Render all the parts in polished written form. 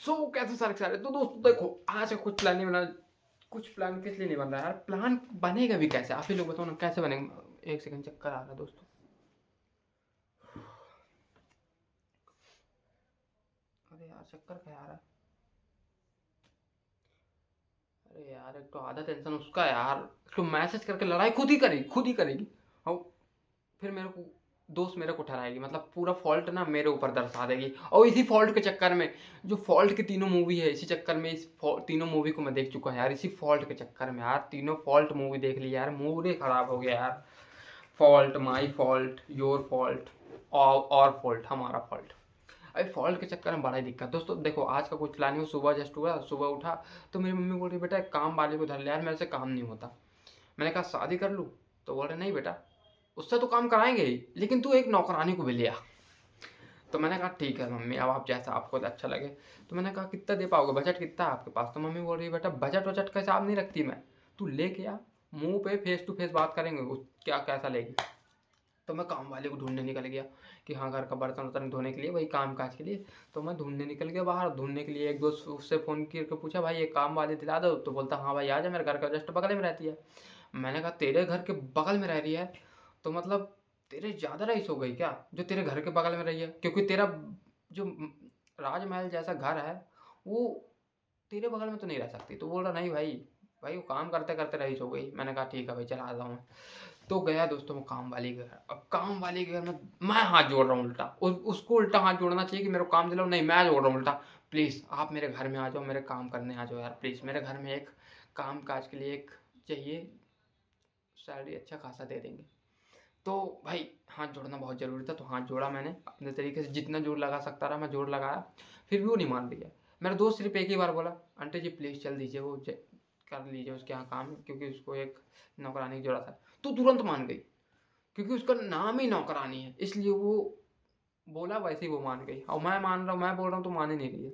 सो कैसे सारे तो दोस्तों देखो, आज का कुछ प्लान नहीं बना। कुछ प्लान किस लिए नहीं बन रहा है यार? प्लान बनेगा भी कैसे? आप ही लोग बताओ ना, कैसे बनेगा? एक सेकंड, चक्कर आ रहा है दोस्तों। अरे यार, चक्कर क्या आ रहा है? अरे यार, एक तो आधा टेंशन उसका यार। तो मैसेज करके लड़ाई खुद ही करेगी। और फिर मेरे को दोस्त मेरे को ठहराएगी, मतलब पूरा फॉल्ट ना मेरे ऊपर दर्शा देगी। और इसी फॉल्ट के चक्कर में, जो फॉल्ट की तीनों मूवी है, इसी चक्कर में तीनों मूवी को मैं देख चुका हूँ यार। इसी फॉल्ट के चक्कर में यार, तीनों फॉल्ट मूवी देख ली यार, मूड ही खराब हो गया यार। Fault, my fault, your fault, और फॉल्ट, हमारा फॉल्ट। अरे फॉल्ट के चक्कर में बड़ा ही दिक्कत। दोस्तों देखो, आज का कुछ प्लान नहीं हुआ। सुबह जस्ट हुआ, सुबह उठा तो मेरी मम्मी बोल रही बेटा एक काम वाले को धर ले यार, मेरे से काम नहीं होता। मैंने कहा शादी कर लूँ? तो बोल रहे नहीं बेटा, उससे तो काम कराएंगे ही, लेकिन तू एक नौकरानी को भी ले आ। तो मैंने कहा ठीक है मम्मी, अब आप जैसा आपको अच्छा लगे। तो मैंने कहा कितना दे पाओगे, बजट कितना है आपके पास? तो मम्मी बोल रही बेटा बजट वजट का हिसाब नहीं रखती मैं, तू लेके आ, मुंह पे फेस टू फेस बात करेंगे क्या कैसा लेगी। तो मैं काम वाले को ढूंढने निकल गया कि हाँ, घर का बर्तन वर्तन धोने के लिए, वही काम काज के लिए। तो मैं ढूंढने निकल गया बाहर। ढूंढने के लिए एक दोस्त उससे फ़ोन करके पूछा भाई ये काम वाले दिला दो। तो बोलता हाँ भाई आ जा, मेरे घर का जस्ट बगल में रहती है। मैंने कहा तेरे घर के बगल में रह रही है तो मतलब तेरे ज़्यादा रईस हो गई क्या, जो तेरे घर के बगल में रही है? क्योंकि तेरा जो राजमहल जैसा घर है वो तेरे बगल में तो नहीं रह सकती। तो बोल रहा नहीं भाई, भाई वो काम करते करते रईस हो गई। मैंने कहा ठीक है भाई, चला आता हूँ। तो गया दोस्तों मैं काम वाली के घर। अब काम वाली के घर में मैं हाथ जोड़ रहा हूँ उल्टा। उसको उल्टा हाथ जोड़ना चाहिए कि मेरे को काम दिलाओ, नहीं मैं जोड़ रहा हूँ उल्टा। प्लीज़ आप मेरे घर में आ जाओ, मेरे काम करने आ जाओ यार प्लीज़। मेरे घर में एक काम काज के लिए एक चाहिए, सैलरी अच्छा खासा दे देंगे। तो भाई हाथ जोड़ना बहुत ज़रूरी था, तो हाथ जोड़ा मैंने अपने तरीके से, जितना जोर लगा सकता रहा मैं जोर लगाया। फिर भी वो नहीं मान रही है। मेरा दोस्त सिर्फ एक ही बार बोला आंटी जी प्लीज़ चल दीजिए, वो कर लीजिए उसके यहाँ काम, क्योंकि उसको एक नौकरानी की ज़रूरत है। तो तुरंत मान गई, क्योंकि उसका नाम ही नौकरानी है, इसलिए वो बोला वैसे ही वो मान गई। और मैं मान रहा हूँ, मैं बोल रहा हूँ तो मान ही नहीं रही है।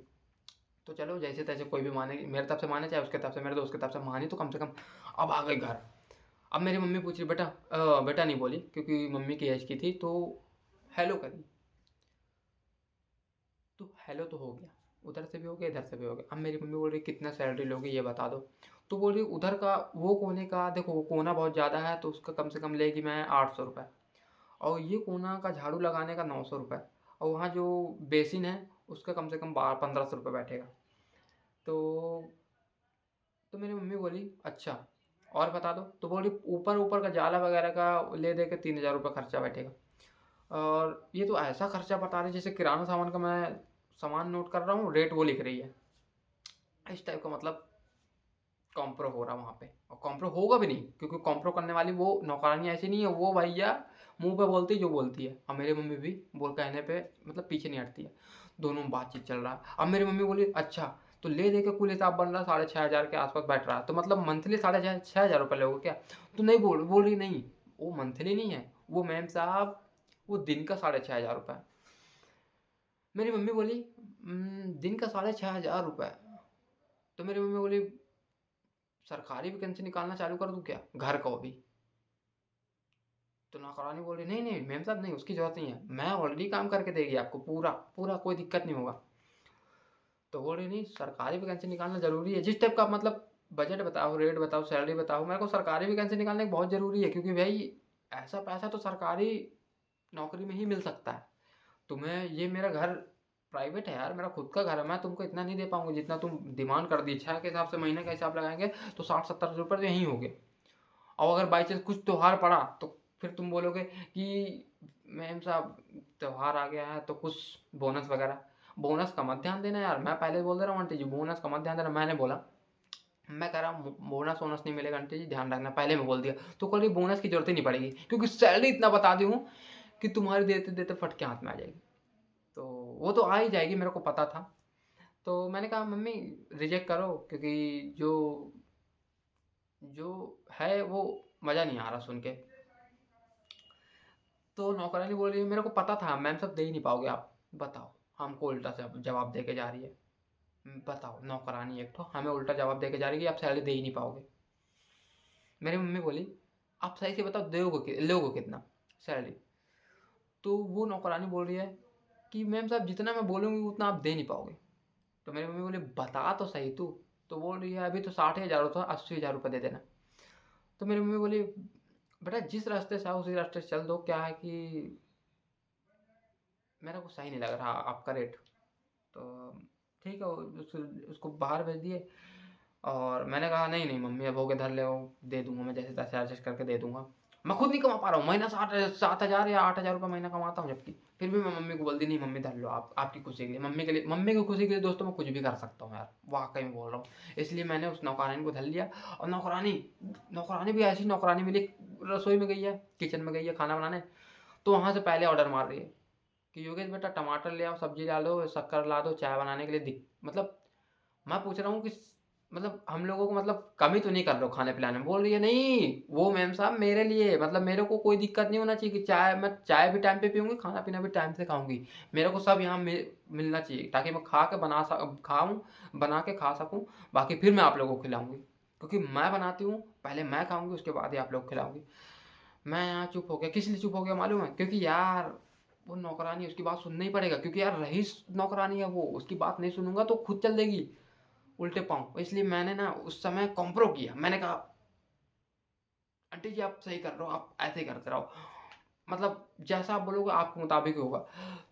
तो चलो जैसे तैसे कोई भी माने, मेरे तरफ से माने चाहे उसके तरफ से, मेरे दोस्त की तरफ से मानी तो कम से कम। अब आ गई घर। अब मेरी मम्मी पूछ रही बेटा, बेटा नहीं बोली क्योंकि मम्मी की एज की थी, तो हेलो करी। तो हेलो तो हो गया, उधर से भी हो गया इधर से भी हो गया। अब मेरी मम्मी बोल रही कितना सैलरी लोगे ये बता दो। तो बोल रही उधर का वो कोने का देखो, वो कोना बहुत ज़्यादा है तो उसका कम से कम लेगी मैं 800 रुपये, और ये कोना का झाड़ू लगाने का 900 रुपये, और वहाँ जो बेसिन है उसका कम से कम 1500 रुपये बैठेगा। तो मेरी मम्मी बोली अच्छा और बता दो। तो बोली ऊपर ऊपर का जाला वगैरह का ले दे के 3000 रुपये खर्चा बैठेगा। और ये तो ऐसा खर्चा बता रही जैसे किराना सामान का मैं सामान नोट कर रहा हूँ, रेट वो लिख रही है। इस टाइप का मतलब कॉम्प्रो हो रहा वहाँ पे, और कॉम्प्रो होगा भी नहीं, क्योंकि कॉम्प्रो करने वाली वो नौकरानी ऐसी नहीं है। वो भैया मुंह पे बोलती जो बोलती है, और मेरी मम्मी भी बोल कहने पे मतलब पीछे नहीं हटती है। दोनों में बातचीत चल रहा है। अब मेरी मम्मी बोली अच्छा, तो ले दे के कुल हिसाब बन रहा 6500 के आसपास बैठ रहा है, तो मतलब मंथली 6500 रुपये लोगे क्या? तो नहीं बोल रही नहीं, वो मंथली नहीं है, वो मैम साहब वो दिन का 6500 रुपये। मेरी मम्मी बोली दिन का 6500 रुपये?" तो मेरी मम्मी बोली सरकारी वैकेंसी निकालना चालू कर दूँ क्या, घर का वो भी? तो नौकरानी बोल रही नहीं नहीं मेम साहब नहीं, उसकी ज़रूरत नहीं है, मैं ऑलरेडी काम करके देगी आपको पूरा पूरा, कोई दिक्कत नहीं होगा। तो बोल रही नहीं सरकारी वैकेंसी निकालना ज़रूरी है, जिस टाइप का मतलब बजट बताओ, रेट बताओ, सैलरी बताओ, मेरे को सरकारी वैकेंसी निकालने की बहुत ज़रूरी है, क्योंकि भाई ऐसा पैसा तो सरकारी नौकरी में ही मिल सकता है। तुम्हें ये मेरा घर प्राइवेट है यार, मेरा खुद का घर है, मैं तुमको इतना नहीं दे पाऊंगा जितना तुम डिमांड कर दी। 6 के हिसाब से महीने का हिसाब लगाएंगे तो 60-70 रुपये तो यहीं हो गए। और अगर बाई चांस कुछ त्यौहार पड़ा तो फिर तुम बोलोगे कि मैम साहब त्यौहार आ गया है तो कुछ बोनस वगैरह। बोनस का मत ध्यान देना यार, मैं पहले बोल दे रहा हूँ आंटी जी, बोनस का मत ध्यान देना। मैंने बोला मैं कह रहा हूँ बोनस वोनस नहीं मिलेगा आंटी जी, ध्यान रखना, पहले मैं बोल दिया। तो कल बोनस की जरूरत ही नहीं पड़ेगी, क्योंकि सैलरी इतना बता दी हूँ कि तुम्हारी देते देते फट के हाथ में आ जाएगी। तो वो तो आ ही जाएगी, मेरे को पता था। तो मैंने कहा मम्मी रिजेक्ट करो, क्योंकि जो जो है वो मज़ा नहीं आ रहा सुन के। तो नौकरानी बोल रही है मेरे को पता था मैम साहब दे ही नहीं पाओगे आप, बताओ। हमको उल्टा से जवाब दे के जा रही है। बताओ नौकरानी एक तो हमें उल्टा जवाब दे के जा रही है कि आप सैलरी दे ही नहीं पाओगे। मेरी मम्मी बोली आप सही से बताओ दोगे लोगे कितना सैलरी? तो वो नौकरानी बोल रही है कि मैम साहब जितना मैं बोलूँगी उतना आप दे नहीं पाओगे। तो मेरी मम्मी बोली बता तो सही तू। तो बोल रही है अभी तो 60,000 होता, 80,000 रुपये दे देना। तो मेरी मम्मी बोली बेटा जिस रास्ते से आओ उसी रास्ते से चल दो, क्या है कि मेरे को सही नहीं लग रहा आपका रेट। तो ठीक है, उसको बाहर भेज दिए। और मैंने कहा नहीं नहीं मम्मी अब हो के धर ले, दे दूंगा मैं जैसे तैसे एडजस्ट करके दे दूंगा। मैं खुद नहीं कमा पा रहा हूँ, महीना 7,000 या 8,000 रुपये महीना कमाता हूँ जबकि। फिर भी मैं मम्मी को बोल दी नहीं मम्मी धर लो, आप आपकी खुशी के लिए, मम्मी के लिए, मम्मी की खुशी के लिए दोस्तों मैं कुछ भी कर सकता हूँ यार, वाकई में बोल रहा हूँ। इसलिए मैंने उस नौकरानी को धर लिया। और नौकरानी नौकरानी भी ऐसी नौकरानी मिली, रसोई में गई है, किचन में गई है खाना बनाने। तो वहाँ से पहले ऑर्डर मार रही है कि योगेश बेटा टमाटर ले आओ, सब्जी ला लो, शक्कर ला दो, चाय बनाने के लिए दिक मतलब मैं पूछ रहा हूँ कि मतलब हम लोगों को मतलब कमी तो नहीं कर रहे हो खाने पिलाने में। बोल रही है नहीं वो मैम साहब मेरे लिए, मतलब मेरे को कोई दिक्कत नहीं होना चाहिए कि चाय, मैं चाय भी टाइम पे पीऊँगी, खाना पीना भी टाइम से खाऊँगी। मेरे को सब यहाँ मिलना चाहिए ताकि मैं खा के खाऊँ, बना के खा सकूँ, बाकी फिर मैं आप लोगों को खिलाऊँगी। क्योंकि मैं बनाती हूँ, पहले मैं खाऊँगी उसके बाद ही आप लोग को खिलाऊँगी। मैं यहाँ चुप हो गया, किस लिए चुप हो गया मालूम है? क्योंकि यार वो नौकरानी, उसकी बात सुनना ही पड़ेगा, क्योंकि यार रईस नौकरानी है वो, उसकी बात नहीं सुनूँगा तो खुद चल देगी उल्टे पाँव। इसलिए मैंने ना उस समय कॉम्प्रो किया। मैंने कहा आंटी जी आप सही कर रहे हो, आप ऐसे ही करते रहो, मतलब जैसा आप बोलोगे आपके मुताबिक ही होगा।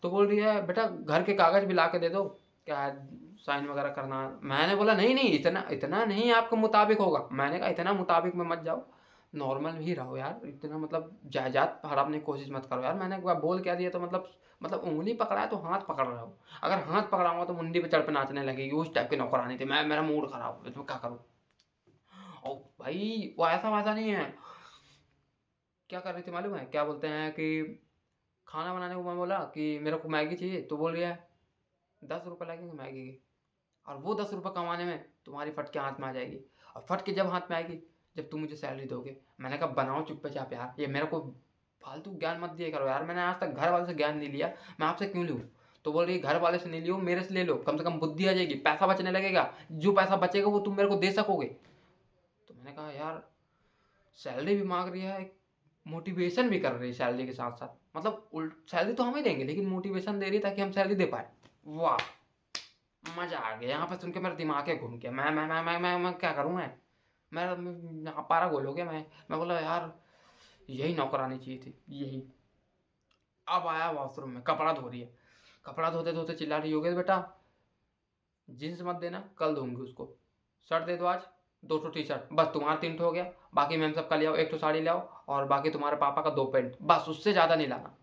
तो बोल रही है बेटा घर के कागज़ भी ला के दे दो, क्या है साइन वगैरह करना। मैंने बोला नहीं नहीं इतना इतना नहीं आपके मुताबिक होगा। मैंने कहा इतना मुताबिक में मत जाओ, नॉर्मल ही रहो यार, इतना मतलब जायदाद हड़पने की कोशिश मत करो यार। मैंने एक बार बोल क्या दिया तो मतलब उंगली पकड़ा है तो हाथ पकड़ रहे हो। अगर हाथ पकड़ाऊंगा तो मुंडी पे चढ़ पे नाचने लगेगी, उस टाइप की नौकरानी थी। मेरा मूड खराब है, तो क्या करूँ। और भाई वो ऐसा वैसा नहीं है, क्या कर रही थी मालूम है, क्या बोलते हैं कि खाना बनाने को मैं बोला कि मेरे को मैगी चाहिए, तो बोल रही है 10 रुपये लगेंगे मैगी के, और वो 10 रुपये कमाने में तुम्हारी फट के हाथ में आ जाएगी। और फट के जब हाथ में आएगी जब तुम मुझे सैलरी दोगे। मैंने कहा बनाओ चुप्पे चाप यार, ये मेरे को फालतू ज्ञान मत दिया करो यार, मैंने आज तक घर वाले से ज्ञान नहीं लिया, मैं आपसे क्यों लूँ। तो बोल रही है घर वाले से नहीं लियो, मेरे से ले लो, कम से कम बुद्धि आ जाएगी, पैसा बचने लगेगा, जो पैसा बचेगा वो तुम मेरे को दे सकोगे। तो मैंने कहा यार सैलरी भी मांग रही है, मोटिवेशन भी कर रही है सैलरी के साथ साथ, मतलब उल्ट सैलरी तो हम ही देंगे लेकिन मोटिवेशन दे रही है ताकि हम सैलरी दे पाए। वाह मजा आ गया, यहाँ पे सुन के मेरा दिमाग ही घूम गया। मैं क्या करूँ मैं यहाँ पारा गोल हो गया। मैं बोला यार यही नौकरानी चाहिए थी, यही। अब आया वॉशरूम में, कपड़ा धो रही है, कपड़ा धोते धोते चिल्ला रही होगी बेटा जीन्स मत देना, कल दूंगी उसको, शर्ट दे दो आज, 2 टी शर्ट, बस तुम्हारा 3 हो गया, बाकी मैम सबका ले आओ, 1 साड़ी ले आओ, और बाकी तुम्हारे पापा का 2 पैंट, बस उससे ज़्यादा नहीं लाना।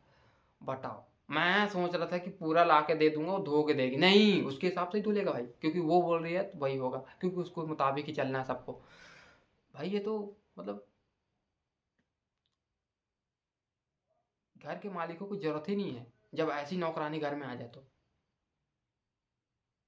बताओ, मैं सोच रहा था कि पूरा ला के दे दूंगा, वो धो के देगी, नहीं उसके हिसाब से ही धुलेगा भाई, क्योंकि वो बोल रही है तो वही होगा, क्योंकि उसको मुताबिक ही चलना है सबको। भाई ये तो मतलब घर के मालिकों को जरूरत ही नहीं है, जब ऐसी नौकरानी घर में आ जाए तो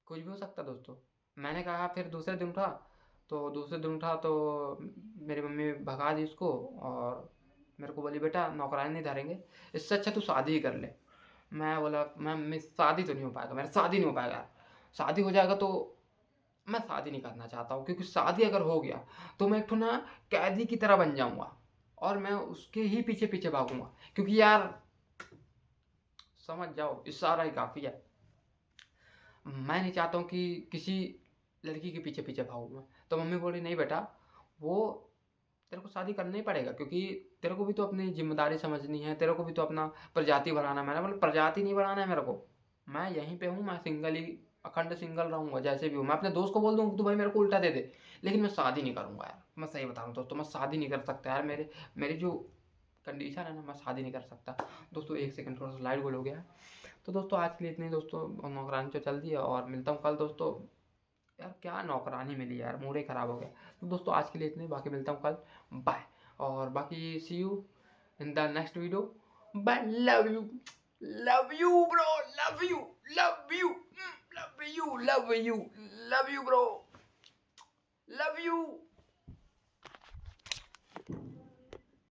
कुछ भी हो सकता है दोस्तों। मैंने कहा फिर दूसरे दिन उठा, तो मेरी मम्मी भगा दी उसको, और मेरे को बोली बेटा नौकरानी नहीं धरेंगे, इससे अच्छा तू शादी ही कर ले। मैं बोला मैं शादी तो नहीं हो पाएगा, मेरा शादी नहीं हो पाएगा। शादी हो जाएगा तो मैं शादी नहीं करना चाहता हूँ, क्योंकि शादी अगर हो गया तो मैं एक ठो ना कैदी की तरह बन जाऊँगा, और मैं उसके ही पीछे पीछे भागूंगा, क्योंकि यार समझ जाओ इशारा ही काफ़ी है। मैं नहीं चाहता हूँ कि किसी लड़की के पीछे पीछे भागूँ मैं। तो मम्मी बोली नहीं बेटा वो तेरे को शादी करना ही पड़ेगा, क्योंकि तेरे को भी तो अपनी जिम्मेदारी समझनी है, तेरे को भी तो अपना प्रजाति बढ़ाना है। मैंने बोला प्रजाति नहीं बढ़ाना है मेरे को, मैं यहीं पे हूँ, मैं सिंगल ही अखंड सिंगल रहूँगा जैसे भी हूँ। मैं अपने दोस्त को बोल दूँगा कि तू भाई मेरे को उल्टा दे दे, लेकिन मैं शादी नहीं करूँगा यार, मैं सही बता रहा हूँ दोस्तों, मैं शादी नहीं कर सकता यार, मेरी जो कंडीशन है ना, मैं शादी नहीं कर सकता। दोस्तों 1 सेकंड थोड़ा सा लाइट गोल हो गया है। तो दोस्तों आज के लिए इतने ही दोस्तों, नौकरानी तो चल दी है, और मिलता हूँ कल दोस्तों। यार क्या नौकरानी मिली यार, मूड ही खराब हो गया। तो दोस्तों आज के लिए इतने ही, बाकी मिलता हूँ कल, बाय। और बाकी see you in the next video, bye, love you bro, love you, love you, love you, love you, love you bro, love you.